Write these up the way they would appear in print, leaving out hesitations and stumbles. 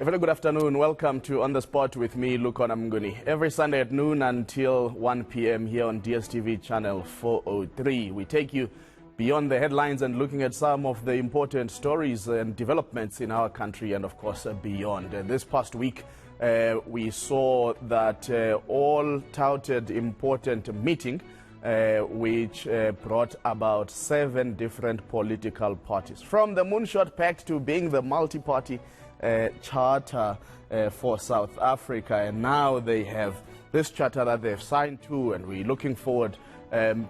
A very good afternoon. Welcome to On the Spot with me, Lukona Mnguni. Every Sunday at noon until 1 p.m. here on DStv channel 403. We take you beyond the headlines and looking at some of the important stories and developments in our country and, of course, beyond. This past week, we saw that all touted important meeting which brought about 7 different political parties. From the Moonshot Pact to being the multi-party charter for South Africa, and now they have this charter that they've signed to, and we're looking forward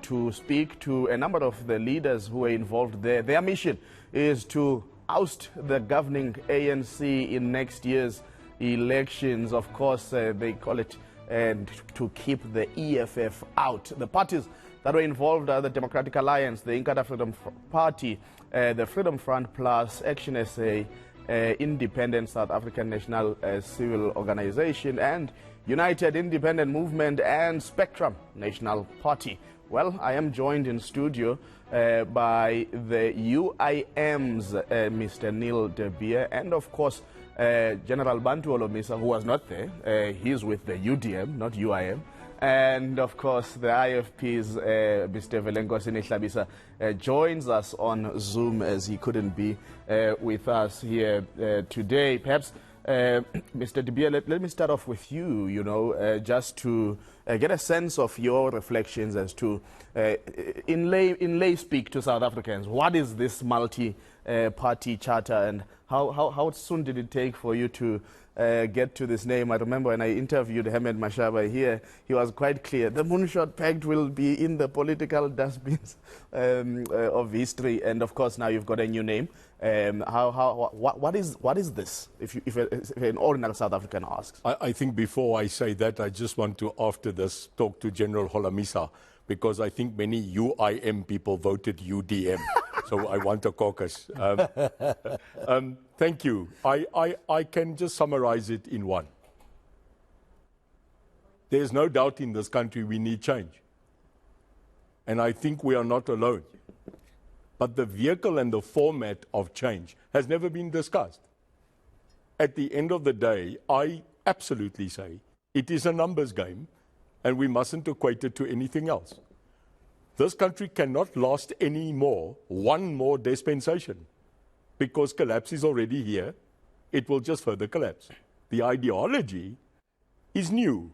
to speak to a number of the leaders who are involved there. Their mission is to oust the governing ANC in next year's elections. Of course, they call it to keep the EFF out. The parties that were involved are the Democratic Alliance, the eNCA Freedom Party, the Freedom Front Plus, Action SA, Independent South African National Civil Organization, and United Independent Movement and Spectrum National Party. Well, I am joined in studio by the UIM's Mr. Neil de Beer, and of course General Bantu Olomisa, who was not there. He's with the UDM, not UIM. And of course, the IFP's Mr. Velengosini Hlabisa joins us on Zoom, as he couldn't be with us here today. Perhaps, Mr. De Beer, let me start off with you, just to get a sense of your reflections as to, in lay speak to South Africans, what is this multi-party charter, and how soon did it take for you to get to this name? I remember when I interviewed Hamed Mashaba here, he was quite clear. The Moonshot Pact will be in the political dustbins of history, and of course now you've got a new name. What is this? If an ordinary South African asks, I think before I say that, I just want to, after this, talk to General Holomisa, because I think many UIM people voted UDM. So I want a caucus. Thank you. I can just summarize it in one. There's no doubt in this country we need change. And I think we are not alone. But the vehicle and the format of change has never been discussed. At the end of the day, I absolutely say it is a numbers game, and we mustn't equate it to anything else. This country cannot last any more, one more dispensation, because collapse is already here. It will just further collapse. The ideology is new.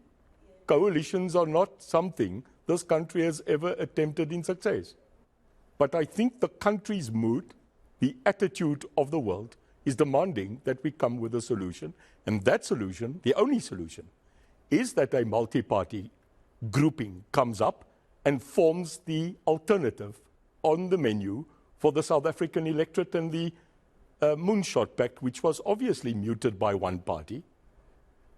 Coalitions are not something this country has ever attempted in success. But I think the country's mood, the attitude of the world, is demanding that we come with a solution. And that solution, the only solution, is that a multi-party grouping comes up and forms the alternative on the menu for the South African electorate. And the Moonshot Pact, which was obviously muted by one party,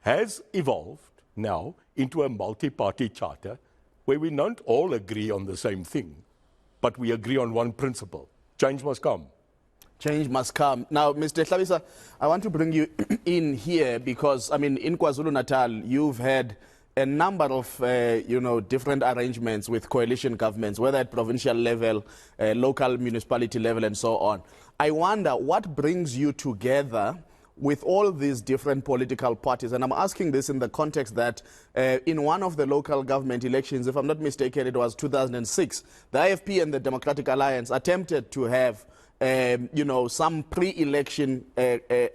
has evolved now into a multi-party charter where we don't all agree on the same thing, but we agree on one principle: change must come. Change must come. Now, Mr. Hlabisa, I want to bring you in here because, I mean, in KwaZulu-Natal, you've had a number of, different arrangements with coalition governments, whether at provincial level, local municipality level, and so on. I wonder what brings you together with all these different political parties. And I'm asking this in the context that in one of the local government elections, if I'm not mistaken, it was 2006, the IFP and the Democratic Alliance attempted to have some pre-election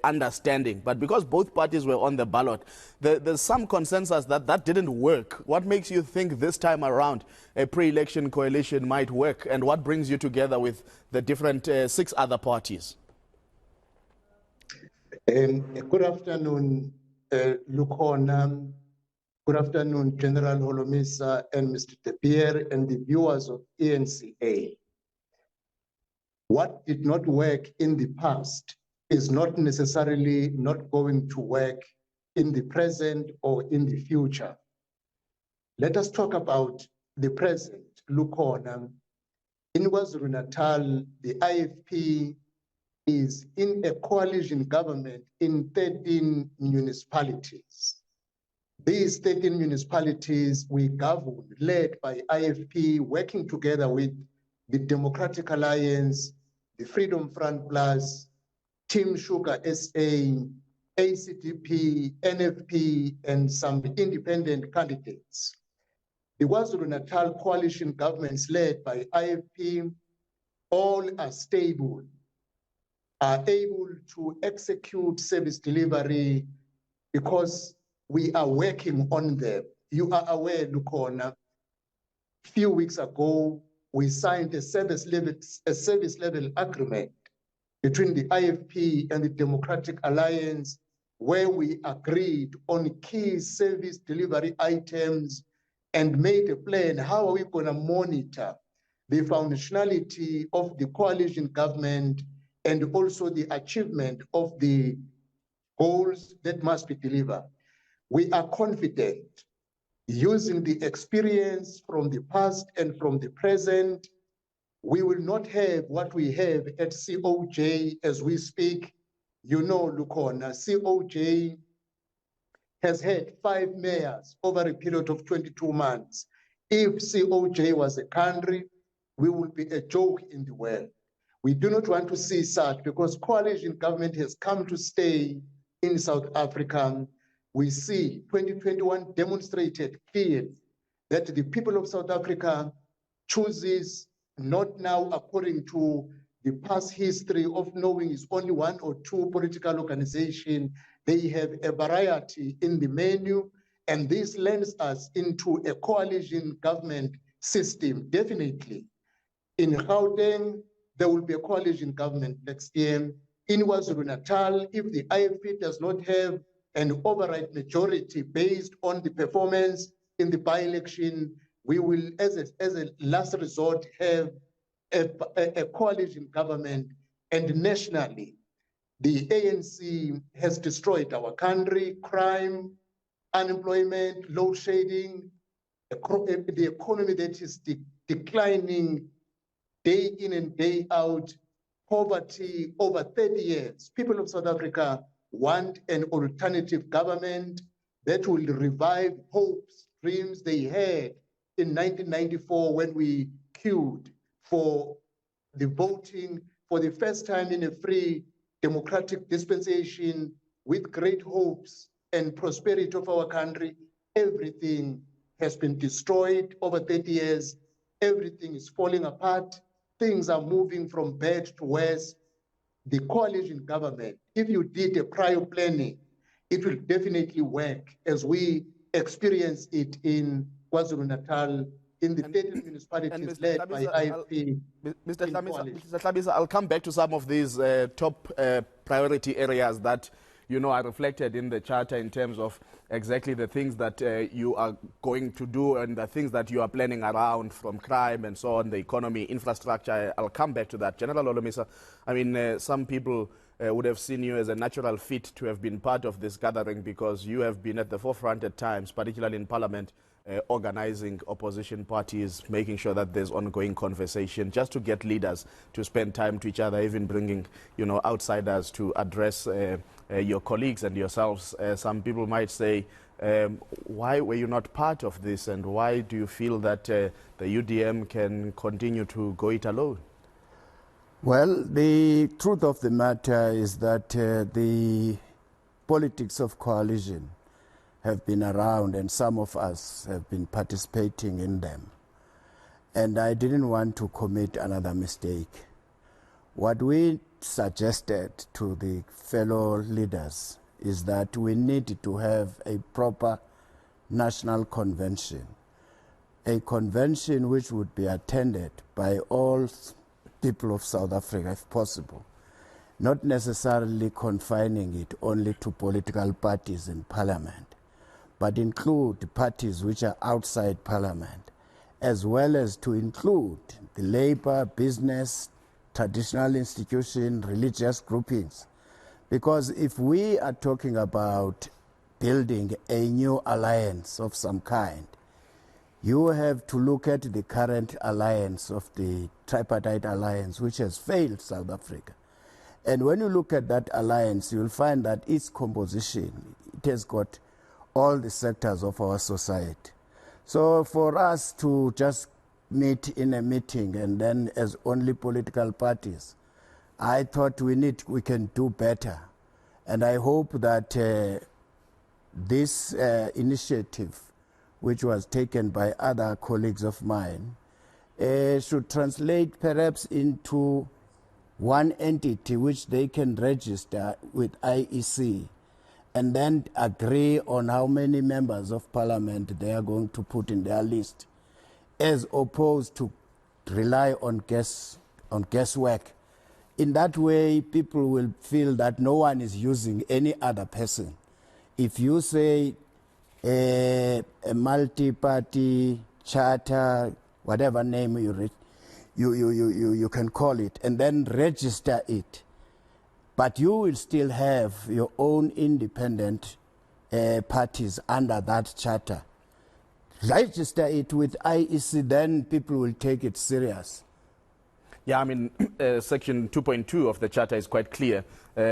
understanding. But because both parties were on the ballot, there's some consensus that that didn't work. What makes you think this time around a pre-election coalition might work? And what brings you together with the different 6 other parties? Good afternoon, Lukona. Good afternoon, General Holomisa and Mr. De Beer and the viewers of eNCA. What did not work in the past is not necessarily not going to work in the present or in the future. Let us talk about the present. Lukona, in KwaZulu-Natal, the IFP is in a coalition government in 13 municipalities. These 13 municipalities we govern, led by IFP, working together with the Democratic Alliance, the Freedom Front Plus, Team Sugar SA, ACDP, NFP, and some independent candidates. The KwaZulu-Natal coalition governments led by IFP, all are stable, are able to execute service delivery because we are working on them. You are aware, Lukona, a few weeks ago, we signed a service level agreement between the IFP and the Democratic Alliance, where we agreed on key service delivery items and made a plan. How are we going to monitor the functionality of the coalition government and also the achievement of the goals that must be delivered? We are confident, using the experience from the past and from the present, we will not have what we have at COJ as we speak. You know, Lukona, COJ has had 5 mayors over a period of 22 months. If COJ was a country, we would be a joke in the world. We do not want to see such because coalition government has come to stay in South Africa. We see 2021 demonstrated clearly that the people of South Africa chooses not now according to the past history of knowing it's only 1 or 2 political organizations. They have a variety in the menu, and this lends us into a coalition government system. Definitely. In Gauteng, there will be a coalition government next year. In KwaZulu-Natal, if the IFP does not have an override majority based on the performance in the by-election, we will, as a last resort, have a coalition government. And nationally, the ANC has destroyed our country: crime, unemployment, load shedding, the economy that is declining day in and day out, poverty over 30 years. People of South Africa want an alternative government that will revive hopes, dreams they had in 1994 when we queued for the voting for the first time in a free democratic dispensation with great hopes and prosperity of our country. Everything has been destroyed over 30 years. Everything is falling apart. Things are moving from bad to worse. The coalition government, if you did a prior planning, it will definitely work as we experience it in KwaZulu-Natal, in the 30 municipalities led by IFP. Mr. Hlabisa, I'll come back to some of these top priority areas that are reflected in the charter in terms of exactly the things that you are going to do and the things that you are planning around, from crime and so on, the economy, infrastructure. I'll come back to that. General Olomisa, I mean, some people would have seen you as a natural fit to have been part of this gathering because you have been at the forefront at times, particularly in Parliament, organizing opposition parties, making sure that there's ongoing conversation, just to get leaders to spend time to each other, even bringing, outsiders to address your colleagues and yourselves. Some people might say, why were you not part of this, and why do you feel that the UDM can continue to go it alone? Well, the truth of the matter is that the politics of coalition have been around, and some of us have been participating in them. And I didn't want to commit another mistake. What we suggested to the fellow leaders is that we need to have a proper national convention, a convention which would be attended by all people of South Africa, if possible, not necessarily confining it only to political parties in Parliament, but include parties which are outside Parliament, as well as to include the labor, business, traditional institutions, religious groupings. Because if we are talking about building a new alliance of some kind, you have to look at the current alliance of the tripartite alliance, which has failed South Africa. And when you look at that alliance, you'll find that its composition, it has got all the sectors of our society. So for us to just meet in a meeting and then as only political parties, I thought we can do better. And I hope that this initiative, which was taken by other colleagues of mine, should translate perhaps into one entity which they can register with IEC and then agree on how many members of parliament they are going to put in their list, as opposed to rely on guesswork. In that way, people will feel that no one is using any other person. If you say a multi-party charter, whatever name you can call it, and then register it, but you will still have your own independent parties under that charter. Register it with IEC, then people will take it serious. Yeah, I mean, Section 2.2 of the Charter is quite clear.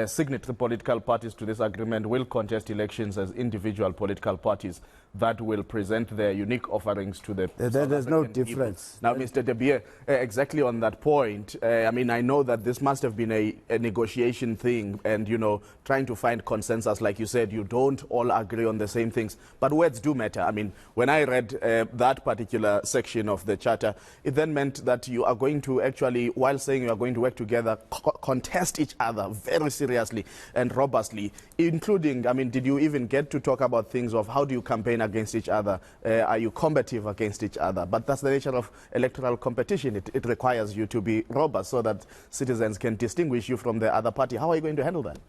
Signatory political parties to this agreement will contest elections as individual political parties that will present their unique offerings to the There's no difference. Now, Mr. De Beer, exactly on that point, I mean, I know that this must have been a negotiation thing and, you know, trying to find consensus. Like you said, you don't all agree on the same things, but words do matter. I mean, when I read that particular section of the Charter, it then meant that you are going to actually, while saying you are going to work together, contest each other very seriously and robustly, including, I mean, did you even get to talk about things of how do you campaign against each other? Are you combative against each other? But that's the nature of electoral competition. It requires you to be robust so that citizens can distinguish you from the other party. How are you going to handle that?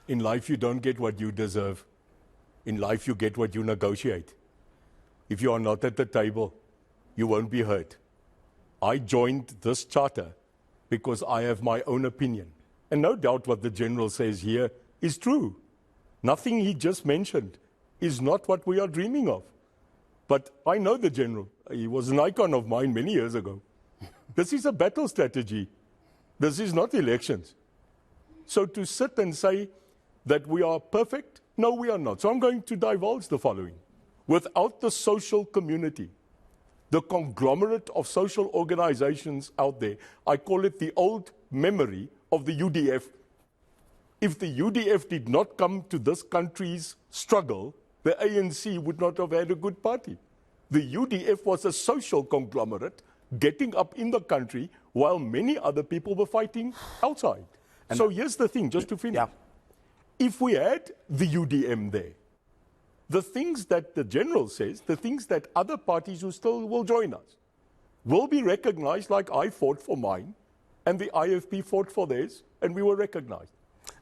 In life, you don't get what you deserve. In life, you get what you negotiate. If you are not at the table, you won't be heard. I joined this charter because I have my own opinion. And no doubt what the General says here is true. Nothing he just mentioned is not what we are dreaming of. But I know the General. He was an icon of mine many years ago. This is a battle strategy. This is not elections. So to sit and say that we are perfect, no, we are not. So I'm going to divulge the following. Without the social community, the conglomerate of social organizations out there, I call it the old memory of the UDF. If the UDF did not come to this country's struggle, the ANC would not have had a good party. The UDF was a social conglomerate getting up in the country while many other people were fighting outside. And so here's the thing, just to finish. Yeah. If we had the UDM there, the things that the General says, the things that other parties who still will join us, will be recognized like I fought for mine, and the IFP fought for theirs, and we were recognized.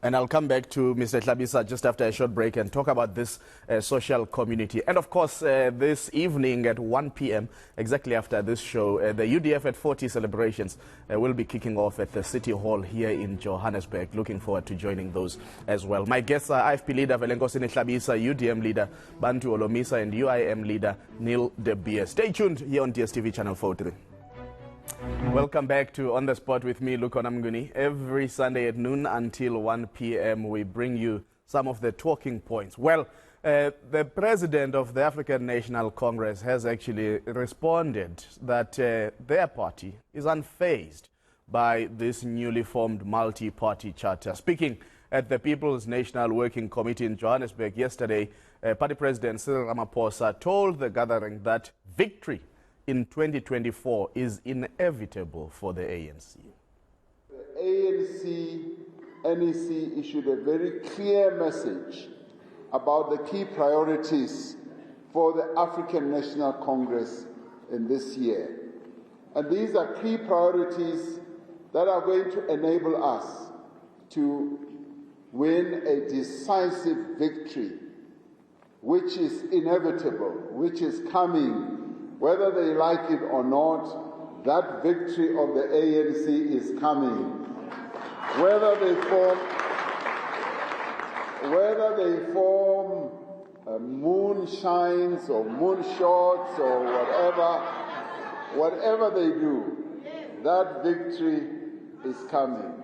And I'll come back to Mr. Tlhabisa just after a short break and talk about this social community. And of course, this evening at 1 p.m., exactly after this show, the UDF at 40 celebrations will be kicking off at the City Hall here in Johannesburg. Looking forward to joining those as well. My guests are IFP leader Velenkosini Tlhabisa, UDM leader Bantu Olomisa, and UIM leader Neil De Beer. Stay tuned here on DStv channel 43. Welcome back to On the Spot with me, Lukona Mnguni. Every Sunday at noon until 1 p.m. we bring you some of the talking points. Well, the president of the African National Congress has actually responded that their party is unfazed by this newly formed multi-party charter. Speaking at the People's National Working Committee in Johannesburg yesterday, party president Cyril Ramaphosa told the gathering that victory in 2024 is inevitable for the ANC. The ANC, NEC issued a very clear message about the key priorities for the African National Congress in this year. And these are key priorities that are going to enable us to win a decisive victory, which is inevitable, which is coming. Whether they like it or not, that victory of the ANC is coming. Whether they form moonshines or moonshots or whatever they do, that victory is coming.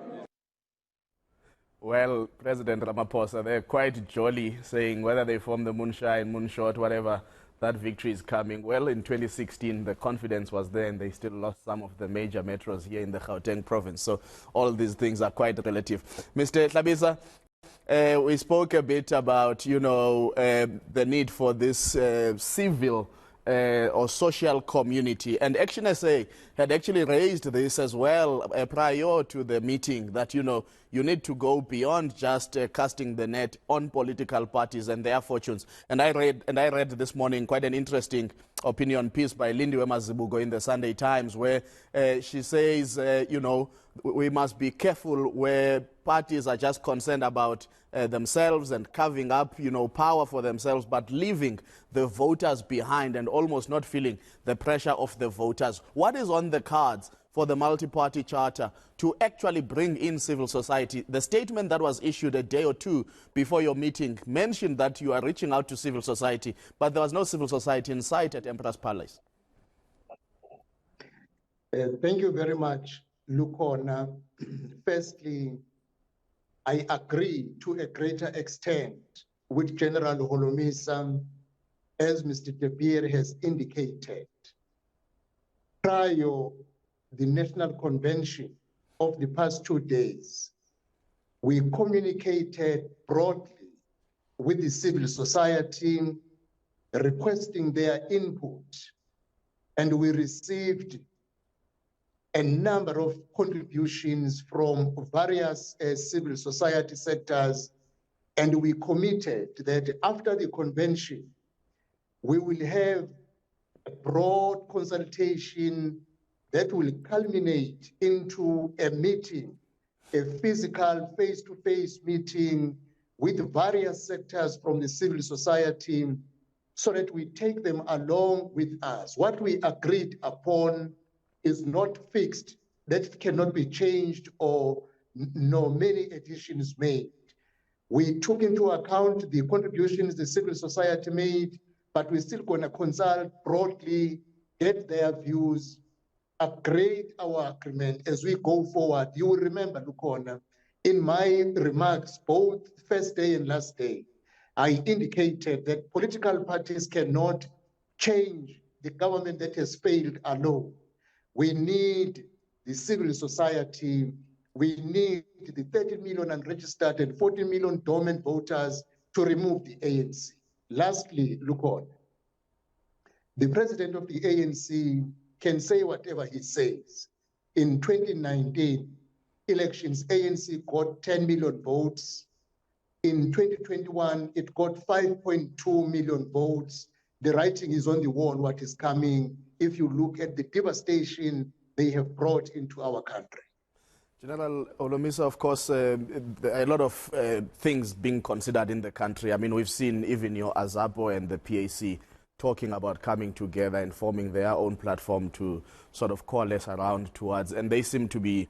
Well, President Ramaphosa, they're quite jolly, saying whether they form the moonshine, moonshot, whatever, that victory is coming. Well, in 2016, the confidence was there and they still lost some of the major metros here in the Gauteng province. So all these things are quite relative. Mr. Tlhabisa, we spoke a bit about, you know, the need for this civil or social community. And Action SA had actually raised this as well prior to the meeting, that, you know, you need to go beyond just casting the net on political parties and their fortunes. And I read this morning quite an interesting opinion piece by Lindiwe Mazibuko in the Sunday Times, where she says, you know, we must be careful where parties are just concerned about themselves and carving up, you know, power for themselves, but leaving the voters behind and almost not feeling the pressure of the voters. What is on the cards for the multi-party charter to actually bring in civil society? The statement that was issued a day or two before your meeting mentioned that you are reaching out to civil society, but there was no civil society in sight at Emperor's Palace. Thank you very much, Lukona. Firstly, I agree to a greater extent with General Holomisa, as Mr. De Beer has indicated. Prior the National Convention of the past 2 days, we communicated broadly with the civil society, requesting their input, and we received a number of contributions from various civil society sectors, and we committed that after the convention, we will have a broad consultation that will culminate into a meeting, a physical face-to-face meeting with various sectors from the civil society, so that we take them along with us. What we agreed upon is not fixed, that cannot be changed or no many additions made. We took into account the contributions the civil society made, but we're still going to consult broadly, get their views, upgrade our agreement as we go forward. You will remember, Lukona, in my remarks, both first day and last day, I indicated that political parties cannot change the government that has failed alone. We need the civil society. We need the 30 million unregistered and 40 million dormant voters to remove the ANC. Lastly, Lukon, the president of the ANC can say whatever he says. In 2019 elections, ANC got 10 million votes. In 2021, it got 5.2 million votes. The writing is on the wall, what is coming, if you look at the devastation they have brought into our country. General Holomisa, of course, there are a lot of things being considered in the country. I mean, we've seen even your AZAPO and the PAC talking about coming together and forming their own platform to sort of coalesce around towards, and they seem to be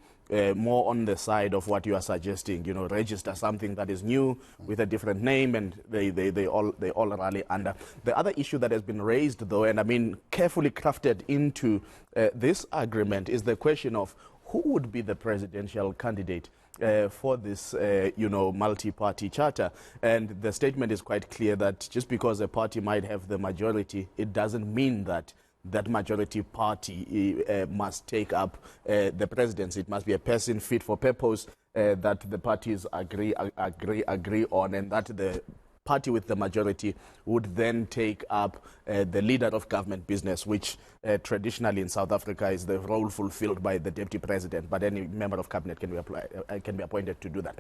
more on the side of what you are suggesting, you know, register something that is new with a different name, and they all rally under. The other issue that has been raised, though, and I mean carefully crafted into this agreement, is the question of who would be the presidential candidate for this, you know, multi-party charter. And the statement is quite clear that just because a party might have the majority, it doesn't mean that that majority party must take up the presidency. It must be a person fit for purpose that the parties agree on, and that the party with the majority would then take up the leader of government business, which traditionally in South Africa is the role fulfilled by the deputy president, but any member of cabinet can be appointed to do that.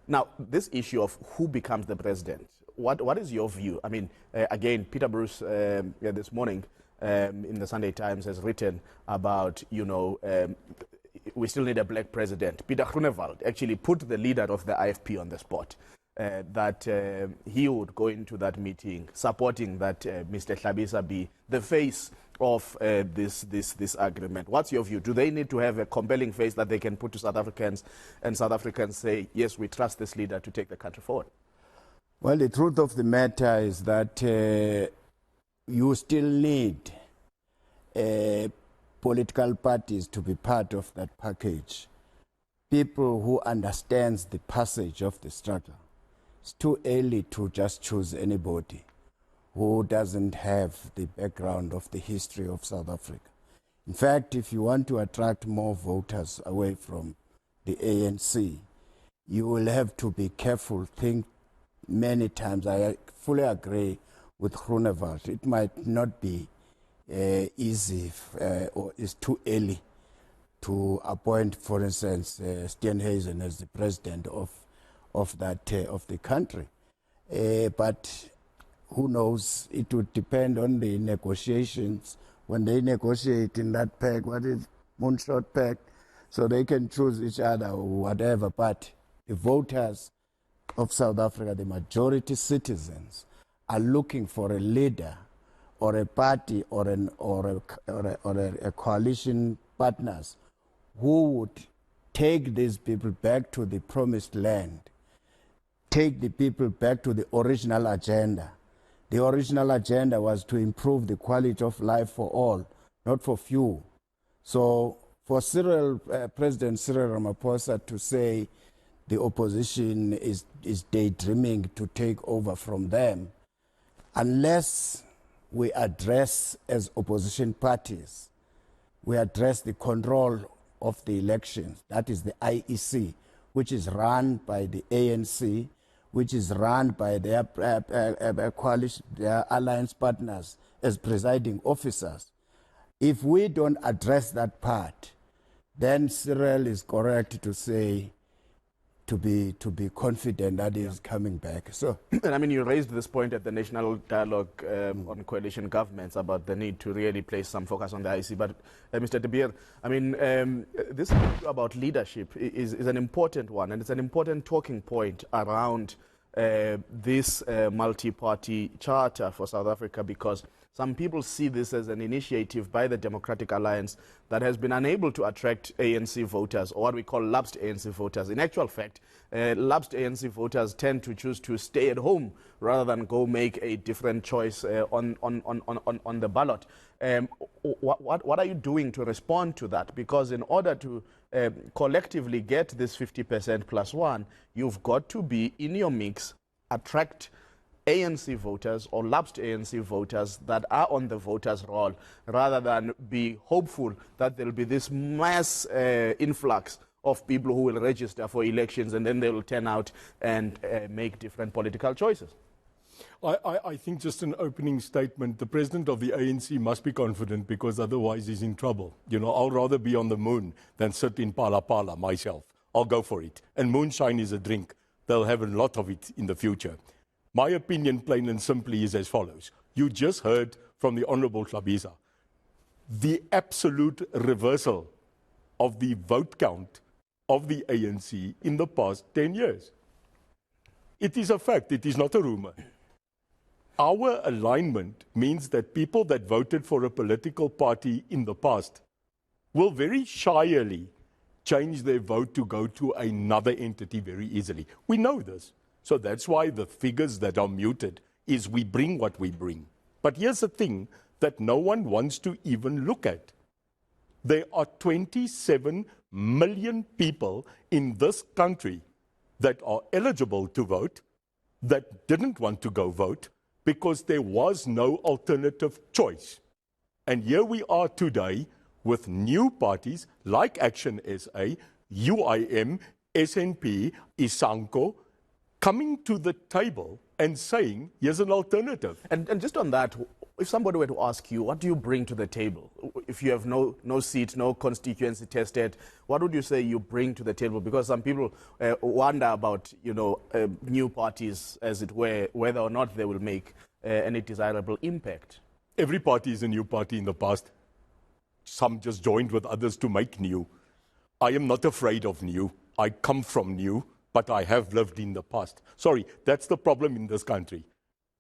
Now, this issue of who becomes the president, what is your view? I mean, again, Peter Bruce this morning in the Sunday Times has written about, you know, we still need a black president. Peter Groenewald actually put the leader of the IFP on the spot. That he would go into that meeting supporting that Mr. Hlabisa be the face of this agreement. What's your view? Do they need to have a compelling face that they can put to South Africans, and South Africans say, yes, we trust this leader to take the country forward? Well, the truth of the matter is that you still need political parties to be part of that package. People who understand the passage of the struggle. It's too early to just choose anybody who doesn't have the background of the history of South Africa. In fact, if you want to attract more voters away from the ANC, you will have to be careful, think many times. I fully agree with Groenewald. It might not be easy or it's too early to appoint, for instance, Steenhuisen as the president of the country. But who knows? It would depend on the negotiations. When they negotiate in that pact, what is Moonshot Pact, so they can choose each other or whatever. But the voters of South Africa, the majority citizens, are looking for a leader or a party or a coalition partners who would take these people back to the promised land, take the people back to the original agenda. The original agenda was to improve the quality of life for all, not for few. So for President Cyril Ramaphosa to say the opposition is daydreaming to take over from them, unless we address as opposition parties, we address the control of the elections, that is the IEC, which is run by the ANC, which is run by their coalition, their alliance partners as presiding officers. If we don't address that part, then Cyril is correct to say, to be confident that he is coming back. So, and I mean, you raised this point at the National Dialogue on Coalition Governments about the need to really place some focus on the IEC. But Mr. De Beer, I mean, this issue about leadership is an important one, and it's an important talking point around this multi-party charter for South Africa, because some people see this as an initiative by the Democratic Alliance that has been unable to attract ANC voters, or what we call lapsed ANC voters. In actual fact, lapsed ANC voters tend to choose to stay at home rather than go make a different choice on the ballot. What are you doing to respond to that? Because in order to collectively get this 50% plus one, you've got to be in your mix, attract ANC voters or lapsed ANC voters that are on the voters' roll, rather than be hopeful that there will be this mass influx of people who will register for elections and then they will turn out and make different political choices. I think just an opening statement, the president of the ANC must be confident, because otherwise he's in trouble. You know, I'll rather be on the moon than sit in Pala Pala myself. I'll go for it. And moonshine is a drink. They'll have a lot of it in the future. My opinion, plain and simply, is as follows. You just heard from the Honorable Tlhabisa the absolute reversal of the vote count of the ANC in the past 10 years. It is a fact. It is not a rumor. Our alignment means that people that voted for a political party in the past will very shyly change their vote to go to another entity very easily. We know this. So that's why the figures that are muted is we bring what we bring. But here's the thing that no one wants to even look at. There are 27 million people in this country that are eligible to vote, that didn't want to go vote, because there was no alternative choice. And here we are today with new parties like Action SA, UIM, SNP, Isanco, coming to the table and saying, here's an alternative. And just on that, if somebody were to ask you, what do you bring to the table? If you have no seat, no constituency tested, what would you say you bring to the table? Because some people wonder about, new parties, as it were, whether or not they will make any desirable impact. Every party is a new party in the past. Some just joined with others to make new. I am not afraid of new. I come from new, but I have lived in the past. Sorry, that's the problem in this country.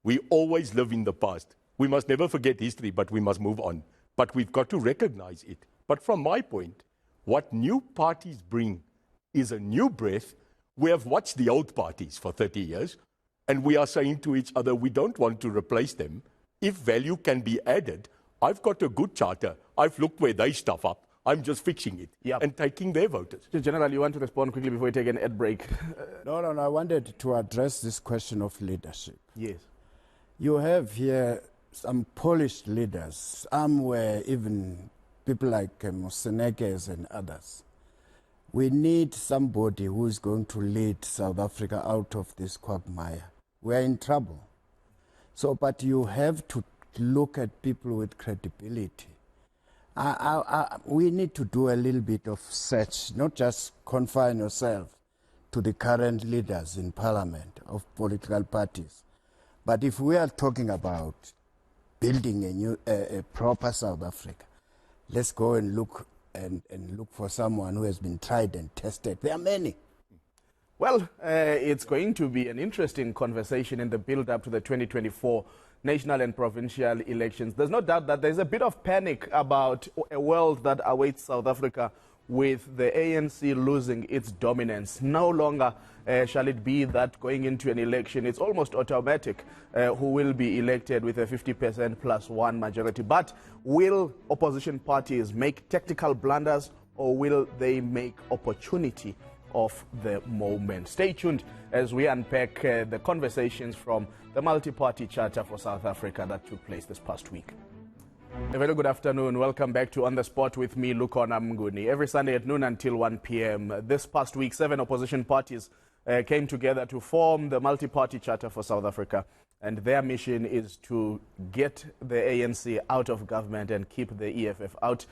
We always live in the past. We must never forget history, but we must move on. But we've got to recognize it. But from my point, what new parties bring is a new breath. We have watched the old parties for 30 years, and we are saying to each other, we don't want to replace them. If value can be added, I've got a good charter. I've looked where they stuff up. I'm just fixing it and taking their voters. General, you want to respond quickly before we take an ad break? No, I wanted to address this question of leadership. Yes. You have here some polished leaders. Some were even people like Mosenekes and others. We need somebody who is going to lead South Africa out of this quagmire. We are in trouble. So, but you have to look at people with credibility. We need to do a little bit of search, not just confine yourself to the current leaders in parliament of political parties. But if we are talking about building a proper South Africa, let's go and look for someone who has been tried and tested. There are many. Well, it's going to be an interesting conversation in the build-up to the 2024 national and provincial elections. There's no doubt that there's a bit of panic about a world that awaits South Africa with the ANC losing its dominance. No longer shall it be that going into an election, it's almost automatic who will be elected with a 50% plus one majority. But will opposition parties make tactical blunders, or will they make opportunity of the moment? Stay tuned as we unpack the conversations from the multi-party charter for South Africa that took place this past week. A very good afternoon. Welcome back to On the Spot with me, Lukona Mnguni. Every Sunday at noon until 1 p.m. This past week, 7 opposition parties came together to form the multi-party charter for South Africa. And their mission is to get the ANC out of government and keep the EFF out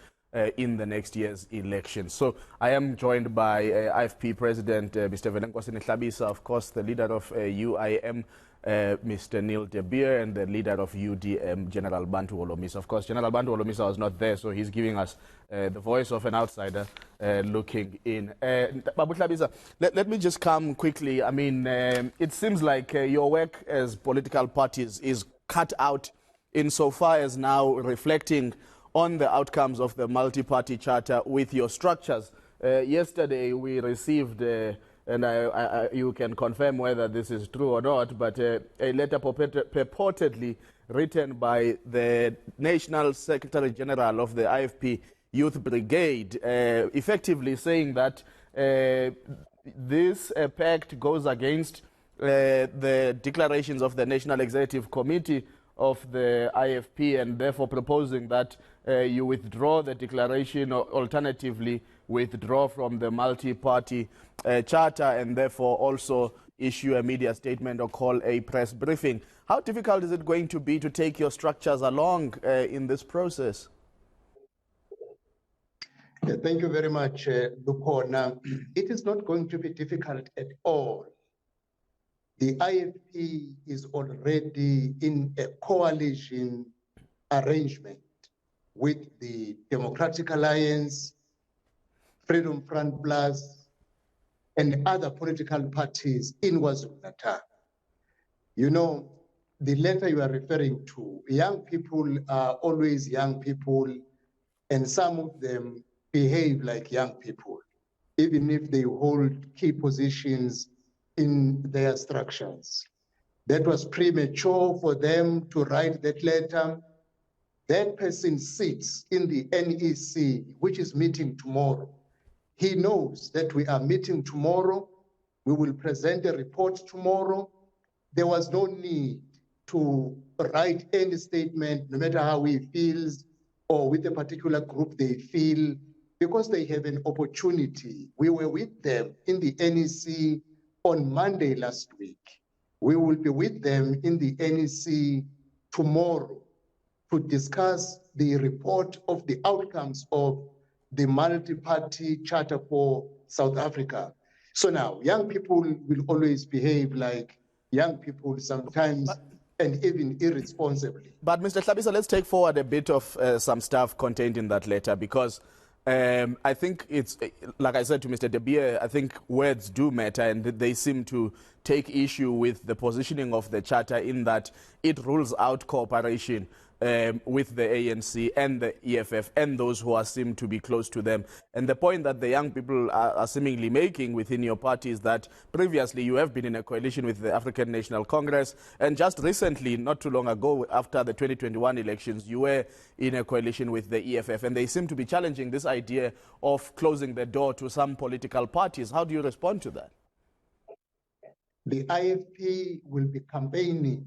in the next year's election. So I am joined by IFP President Mr. Velenkosini Hlabisa, of course, the leader of UIM, Mr. Neil de Beer, and the leader of UDM, General Bantu Holomisa. Of course, General Bantu Holomisa was not there, so he's giving us the voice of an outsider looking in. Babu Hlabisa, let me just come quickly. I mean, it seems like your work as political parties is cut out insofar as now reflecting on the outcomes of the multi-party charter with your structures. Yesterday, we received, and you can confirm whether this is true or not, but a letter purportedly written by the National Secretary General of the IFP Youth Brigade, effectively saying that this pact goes against the declarations of the National Executive Committee of the IFP, and therefore proposing that you withdraw the declaration, or alternatively withdraw from the multi-party charter, and therefore also issue a media statement or call a press briefing. How difficult is it going to be to take your structures along in this process? Yeah, thank you very much, Lukona. It is not going to be difficult at all. The IFP is already in a coalition arrangement with the Democratic Alliance, Freedom Front Plus, and other political parties in KwaZulu-Natal. You know, the letter you are referring to, young people are always young people, and some of them behave like young people, even if they hold key positions in their structures. That was premature for them to write that letter. That person sits in the NEC, which is meeting tomorrow. He knows that we are meeting tomorrow. We will present a report tomorrow. There was no need to write any statement, no matter how he feels or with a particular group they feel, because they have an opportunity. We were with them in the NEC on Monday last week. We will be with them in the NEC tomorrow to discuss the report of the outcomes of the multi-party charter for South Africa. So now, young people will always behave like young people sometimes, and even irresponsibly. But Mr. Hlabisa, let's take forward a bit of some stuff contained in that letter, because I think it's, like I said to Mr. De Beer, I think words do matter, and they seem to take issue with the positioning of the charter in that it rules out cooperation with the ANC and the EFF and those who are seem to be close to them. And the point that the young people are seemingly making within your party is that previously you have been in a coalition with the African National Congress, and just recently, not too long ago, after the 2021 elections, you were in a coalition with the EFF, and they seem to be challenging this idea of closing the door to some political parties. How do you respond to that? The IFP will be campaigning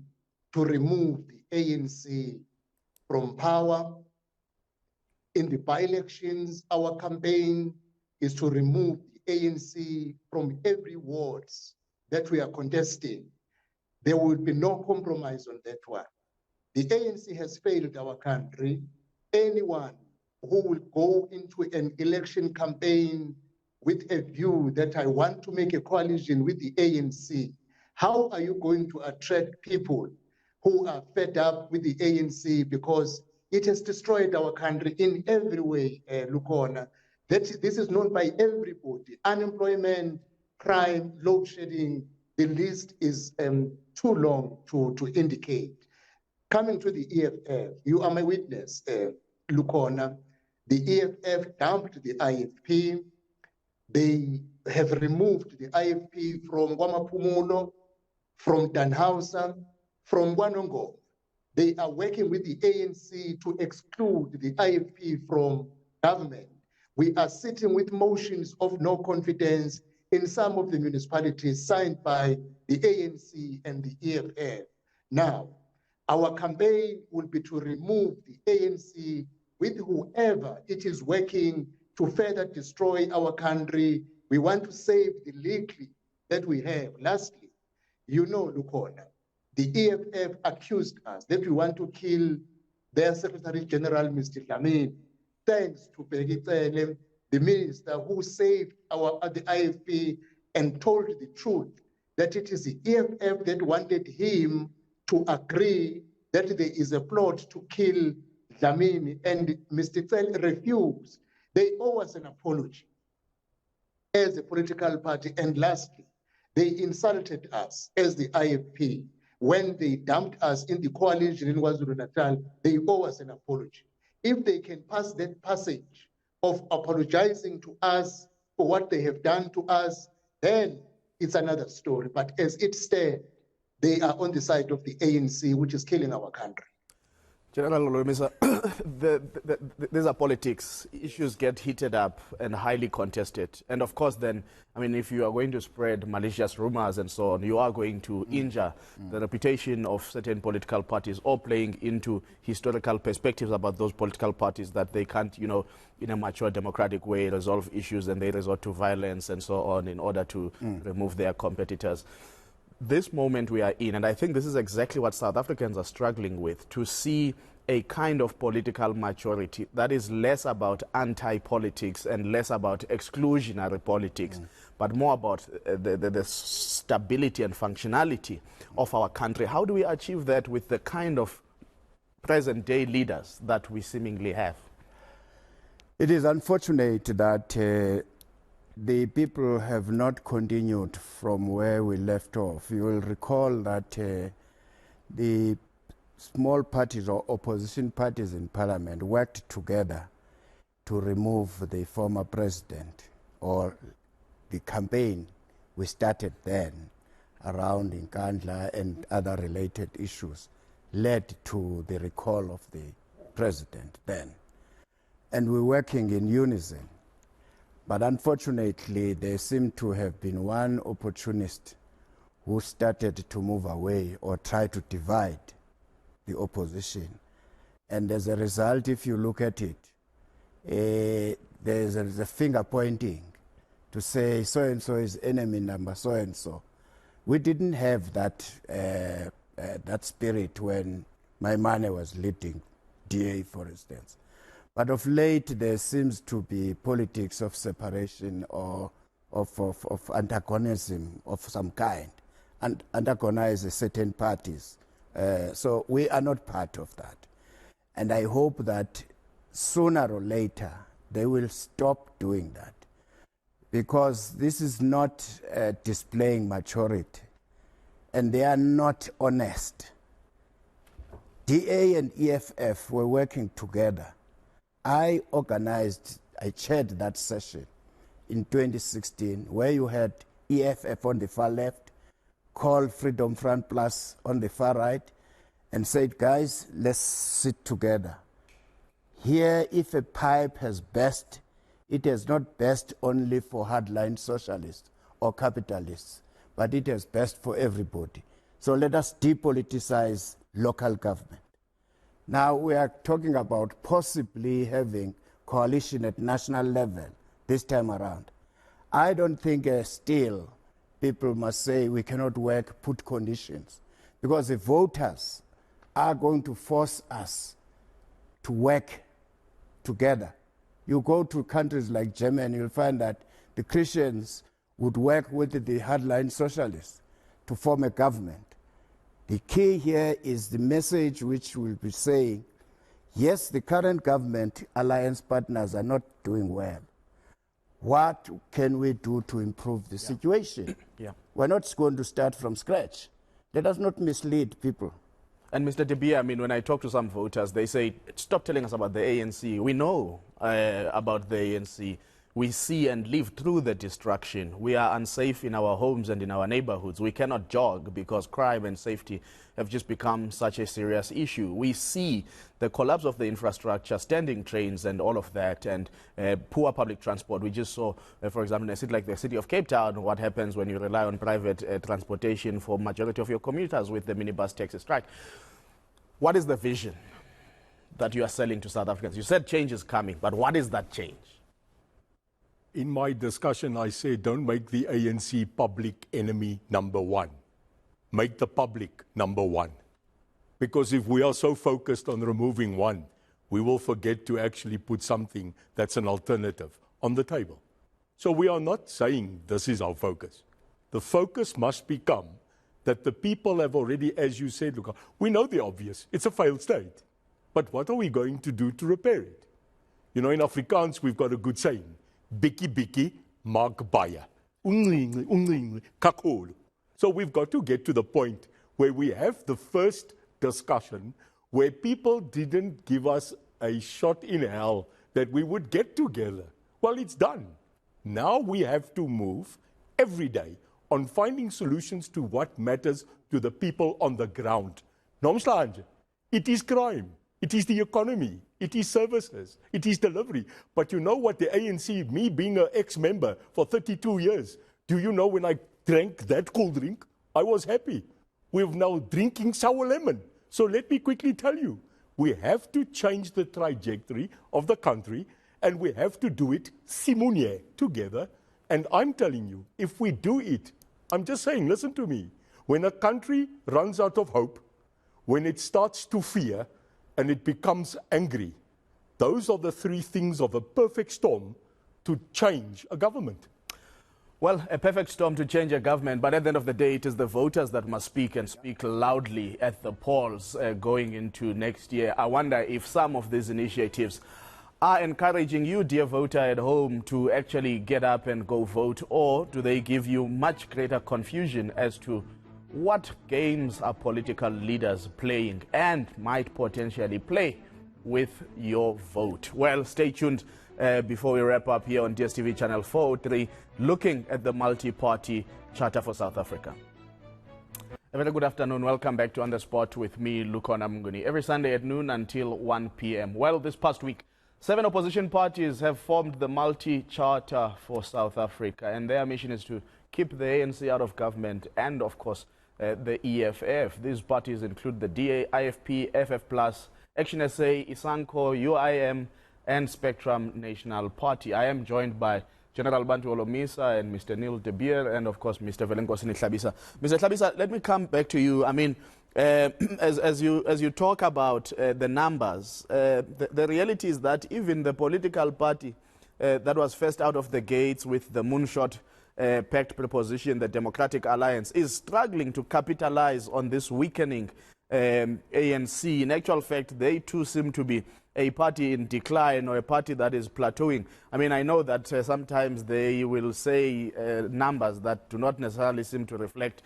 to remove the ANC from power. In the by-elections, our campaign is to remove the ANC from every wards that we are contesting. There will be no compromise on that one. The ANC has failed our country. Anyone who will go into an election campaign with a view that I want to make a coalition with the ANC, how are you going to attract people who are fed up with the ANC because it has destroyed our country in every way, Lukona? That this is known by everybody. Unemployment, crime, load shedding, the list is too long to indicate. Coming to the EFF, you are my witness, Lukona. The EFF dumped the IFP. They have removed the IFP from Wamapumulo, from Danhausa, from Wanongo. They are working with the ANC to exclude the IFP from government. We are sitting with motions of no confidence in some of the municipalities signed by the ANC and the EFF. Now, our campaign will be to remove the ANC with whoever it is working to further destroy our country. We want to save the legacy that we have. Lastly, you know, Lukona, the EFF accused us that we want to kill their Secretary General, Mr. Dlamini, thanks to Peggy, the minister who saved the IFP and told the truth that it is the EFF that wanted him to agree that there is a plot to kill Dlamini, and Mr. Tsel refused. They owe us an apology as a political party. And lastly, they insulted us as the IFP. When they dumped us in the coalition in KwaZulu-Natal, they owe us an apology. If they can pass that passage of apologizing to us for what they have done to us, then it's another story. But as it stands, they are on the side of the ANC, which is killing our country. General Olomisa, these are politics. Issues get heated up and highly contested. And of course then, I mean, if you are going to spread malicious rumors and so on, you are going to injure the reputation of certain political parties, or playing into historical perspectives about those political parties that they can't, you know, in a mature democratic way resolve issues, and they resort to violence and so on in order to remove their competitors. This moment we are in, and I think this is exactly what South Africans are struggling with, to see a kind of political maturity that is less about anti-politics and less about exclusionary politics, but more about the stability and functionality of our country. How do we achieve that with the kind of present-day leaders that we seemingly have? It is unfortunate that the people have not continued from where we left off. You will recall that the small parties or opposition parties in parliament worked together to remove the former president, or the campaign we started then around Nkandla and other related issues led to the recall of the president then. And we're working in unison. But unfortunately, there seemed to have been one opportunist who started to move away or try to divide the opposition. And as a result, if you look at it, there's a finger pointing to say so-and-so is enemy number so-and-so. We didn't have that, that spirit when Maimane was leading DA, for instance. But of late, there seems to be politics of separation or of antagonism of some kind, and antagonize certain parties. So we are not part of that. And I hope that sooner or later, they will stop doing that, because this is not displaying maturity, and they are not honest. DA and EFF were working together. I chaired that session in 2016, where you had EFF on the far left, called Freedom Front Plus on the far right, and said, guys, let's sit together. Here, if a pipe has burst, it has not burst only for hardline socialists or capitalists, but it has burst for everybody. So let us depoliticize local government. Now we are talking about possibly having coalition at national level this time around. I don't think still people must say we cannot work, put conditions, because the voters are going to force us to work together. You go to countries like Germany, you'll find that the Christians would work with the hardline socialists to form a government. The key here is the message which will be saying, yes, the current government alliance partners are not doing well. What can we do to improve the situation? Yeah. We're not going to start from scratch. Let us not mislead people. And Mr. De Beer, I mean, when I talk to some voters, they say, stop telling us about the ANC. We know about the ANC. We see and live through the destruction. We are unsafe in our homes and in our neighborhoods. We cannot jog because crime and safety have just become such a serious issue. We see the collapse of the infrastructure, standing trains and all of that, and poor public transport. We just saw, for example, in a city like the city of Cape Town, what happens when you rely on private transportation for majority of your commuters with the minibus taxi strike. What is the vision that you are selling to South Africans? You said change is coming, but what is that change? In my discussion, I say don't make the ANC public enemy number one. Make the public number one. Because if we are so focused on removing one, we will forget to actually put something that's an alternative on the table. So we are not saying this is our focus. The focus must become that the people have already, as you said, look, we know the obvious. It's a failed state. But what are we going to do to repair it? You know, in Afrikaans, we've got a good saying. Bikkie bikkie, maak baie. Kakolo. So we've got to get to the point where we have the first discussion where people didn't give us a shot in hell that we would get together. Well, it's done. Now we have to move every day on finding solutions to what matters to the people on the ground. Nomslanje, it is crime. It is the economy, it is services, it is delivery. But you know what the ANC, me being an ex-member for 32 years, do you know when I drank that cool drink, I was happy. We're now drinking sour lemon. So let me quickly tell you, we have to change the trajectory of the country and we have to do it simultaneously together. And I'm telling you, if we do it, I'm just saying, listen to me, when a country runs out of hope, when it starts to fear, and it becomes angry. Those are the three things of a perfect storm to change a government. Well, a perfect storm to change a government, but at the end of the day, it is the voters that must speak and speak loudly at the polls going into next year. I wonder if some of these initiatives are encouraging you, dear voter at home, to actually get up and go vote, or do they give you much greater confusion as to what games are political leaders playing and might potentially play with your vote? Well, stay tuned before we wrap up here on DStv channel 403, looking at the multi-party charter for South Africa. A very good afternoon. Welcome back to On the Spot with me, Lukona Mnguni. Every Sunday at noon until 1 p.m. Well, this past week, 7 opposition parties have formed the multi-charter for South Africa, and their mission is to keep the ANC out of government and, of course, the EFF. These parties include the DA, IFP, FF+, Action SA, eNCA, UIM, and Spectrum National Party. I am joined by General Bantu Olomisa and Mr. Neil De Beer, and of course Mr. Velenkosini Tlhabisa. Mr. Tlhabisa, let me come back to you. I mean, as you talk about the numbers, the reality is that even the political party that was first out of the gates with the moonshot pact proposition, the Democratic Alliance, is struggling to capitalize on this weakening ANC. In actual fact, they too seem to be a party in decline or a party that is plateauing. I mean, I know that sometimes they will say numbers that do not necessarily seem to reflect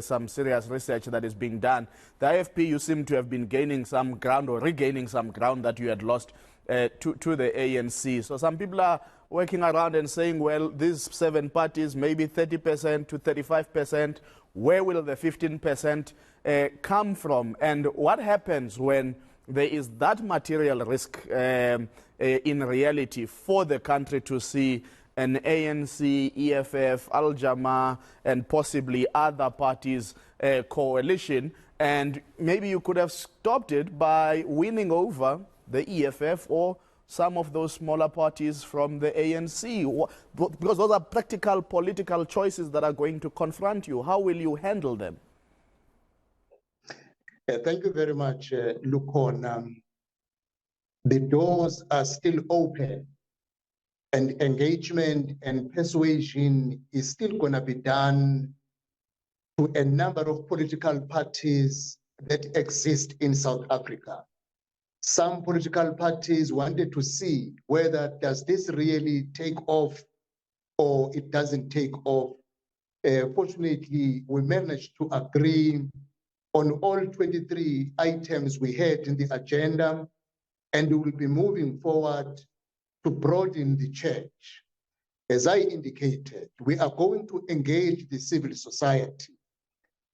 some serious research that is being done. The IFP, you seem to have been gaining some ground or regaining some ground that you had lost to the ANC. So some people are working around and saying, well, these 7 parties, maybe 30% to 35%, where will the 15% come from? And what happens when there is that material risk in reality for the country to see an ANC, EFF, Al-Jama, and possibly other parties coalition? And maybe you could have stopped it by winning over the EFF or some of those smaller parties from the ANC? Because those are practical political choices that are going to confront you. How will you handle them? Thank you very much, Lukon. The doors are still open, and engagement and persuasion is still going to be done to a number of political parties that exist in South Africa. Some political parties wanted to see whether does this really take off or it doesn't take off. Fortunately, we managed to agree on all 23 items we had in the agenda, and we will be moving forward to broaden the church. As I indicated, we are going to engage the civil society.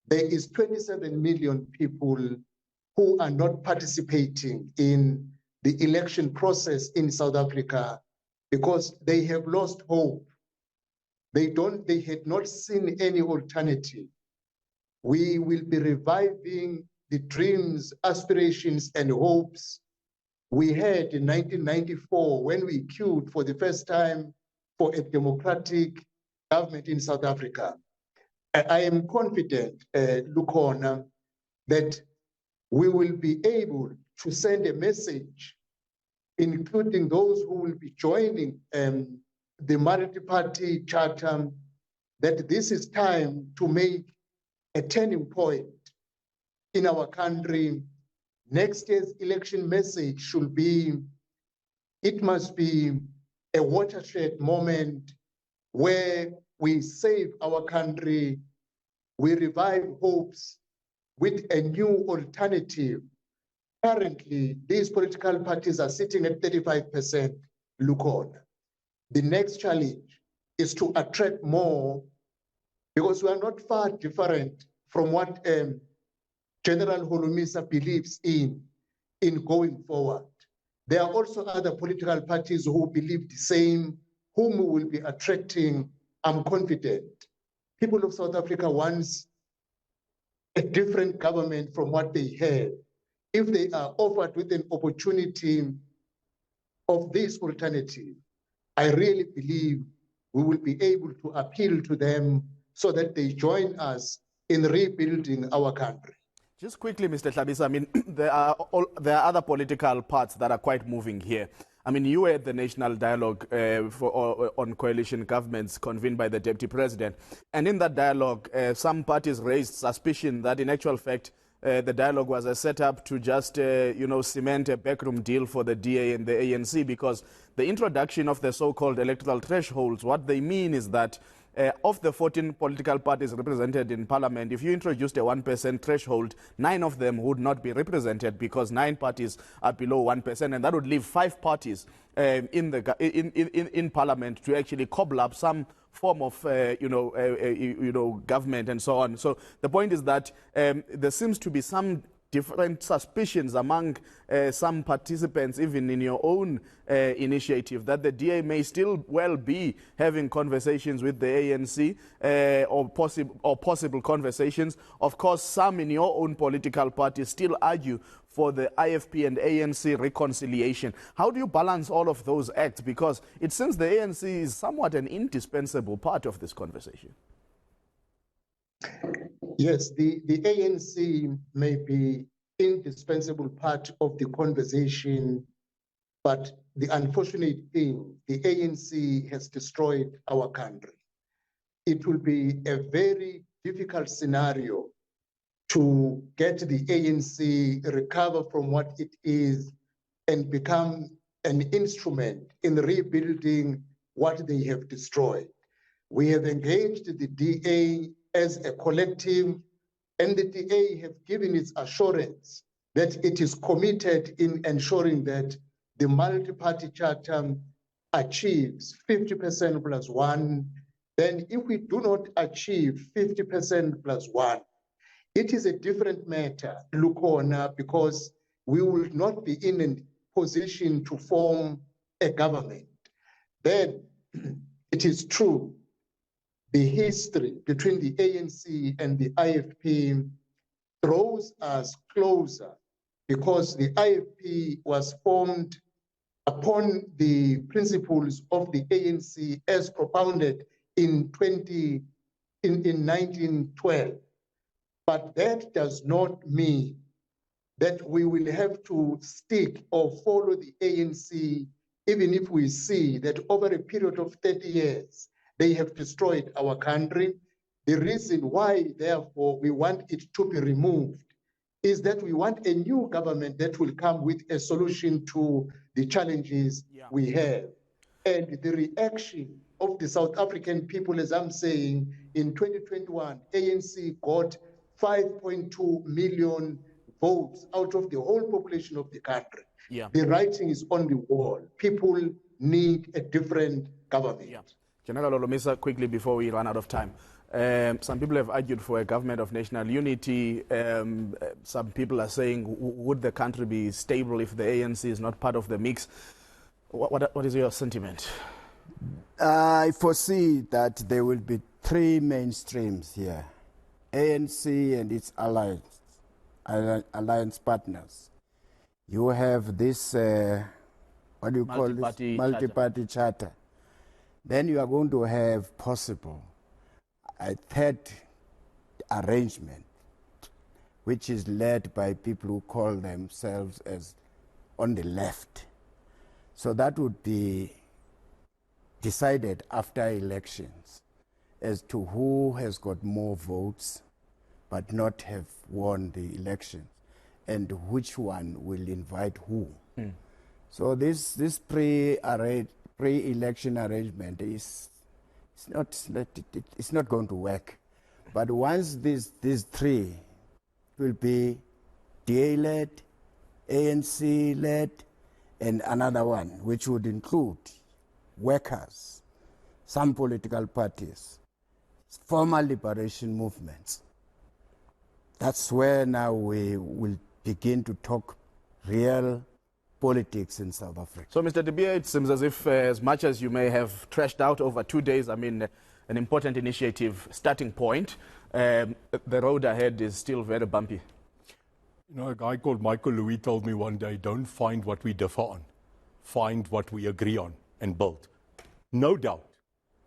There is 27 million people who are not participating in the election process in South Africa because they have lost hope. They had not seen any alternative. We will be reviving the dreams, aspirations, and hopes we had in 1994 when we queued for the first time for a democratic government in South Africa. I am confident, Lukona, that we will be able to send a message, including those who will be joining the multi-party charter, that this is time to make a turning point in our country. Next year's election message should be, it must be a watershed moment where we save our country, we revive hopes with a new alternative. Currently, these political parties are sitting at 35%, look on. The next challenge is to attract more, because we are not far different from what General Holomisa believes in going forward. There are also other political parties who believe the same, whom we will be attracting. I'm confident. People of South Africa wants a different government from what they have. If they are offered with an opportunity of this alternative, I really believe we will be able to appeal to them so that they join us in rebuilding our country. Just quickly, Mr. Hlabisa, I mean, there are other political parts that are quite moving here. I mean, you were at the National Dialogue on Coalition Governments convened by the Deputy President. And in that dialogue, some parties raised suspicion that in actual fact, the dialogue was a setup to just, cement a backroom deal for the DA and the ANC, because the introduction of the so-called electoral thresholds, what they mean is that of the 14 political parties represented in Parliament, if you introduced a 1% threshold, 9 of them would not be represented because 9 parties are below 1%, and that would leave 5 parties in Parliament to actually cobble up some form of government and so on. So the point is that there seems to be some different suspicions among some participants, even in your own initiative, that the DA may still well be having conversations with the ANC or possible conversations. Of course, some in your own political party still argue for the IFP and ANC reconciliation. How do you balance all of those acts? Because it seems the ANC is somewhat an indispensable part of this conversation. Yes, the ANC may be indispensable part of the conversation, but the unfortunate thing, the ANC has destroyed our country. It will be a very difficult scenario to get the ANC recover from what it is and become an instrument in rebuilding what they have destroyed. We have engaged the DA as a collective, and the DA have given its assurance that it is committed in ensuring that the multi-party charter achieves 50% plus 1. Then if we do not achieve 50% plus 1, it is a different matter, Lukona, because we will not be in a position to form a government. Then it is true, the history between the ANC and the IFP draws us closer, because the IFP was formed upon the principles of the ANC as propounded in 1912. But that does not mean that we will have to stick or follow the ANC, even if we see that over a period of 30 years, they have destroyed our country. The reason why, therefore, we want it to be removed is that we want a new government that will come with a solution to the challenges we have. And the reaction of the South African people, as I'm saying, in 2021, ANC got 5.2 million votes out of the whole population of the country. The writing is on the wall. People need a different government. General Olomisa, quickly before we run out of time. Some people have argued for a government of national unity. Some people are saying, would the country be stable if the ANC is not part of the mix? What is your sentiment? I foresee that there will be three mainstreams here. ANC and its alliance partners. You have this, what do you call this? Multi-party charter. Then you are going to have possible a third arrangement, which is led by people who call themselves as on the left. So that would be decided after elections as to who has got more votes but not have won the elections and which one will invite who. So this pre-election arrangement is it's not going to work. But once these three will be DA-led, ANC-led, and another one, which would include workers, some political parties, former liberation movements. That's where now we will begin to talk real politics in South Africa. So, Mr. De Beer, it seems as if as much as you may have trashed out over 2 days, I mean, an important initiative starting point, the road ahead is still very bumpy. You know, a guy called Michael Louis told me one day, don't find what we differ on, find what we agree on and build. No doubt,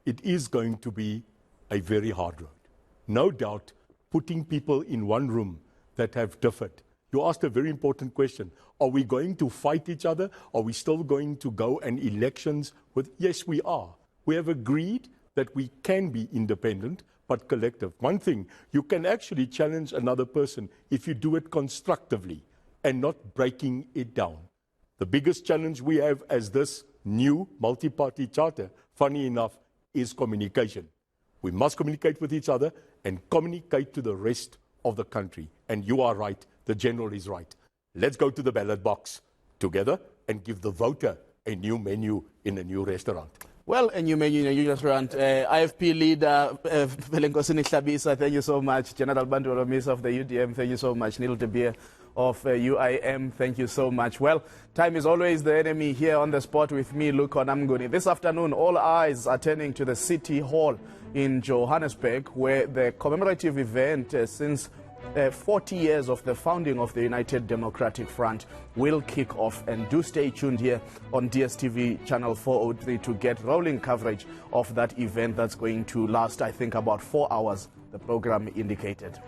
it is going to be a very hard road. No doubt, putting people in one room that have differed. You asked a very important question. Are we going to fight each other? Are we still going to go and elections with? Yes, we are. We have agreed that we can be independent, but collective. One thing, you can actually challenge another person if you do it constructively and not breaking it down. The biggest challenge we have as this new multi-party charter, funny enough, is communication. We must communicate with each other and communicate to the rest of the country. And you are right, the general is right. Let's go to the ballot box together and give the voter a new menu in a new restaurant. Well, a new menu in a new restaurant. IFP leader, Velenkosini Hlabisa, thank you so much. General Bantu Olomisa of the UDM, thank you so much. Neil De Beer of UIM, thank you so much. Well, time is always the enemy. Here on the spot with me, Luke Onamguni. This afternoon, all eyes are turning to the City Hall in Johannesburg, where the commemorative event since 40 years of the founding of the United Democratic Front will kick off. And do stay tuned here on DStv channel 403 to get rolling coverage of that event that's going to last, I think, about 4 hours, the program indicated.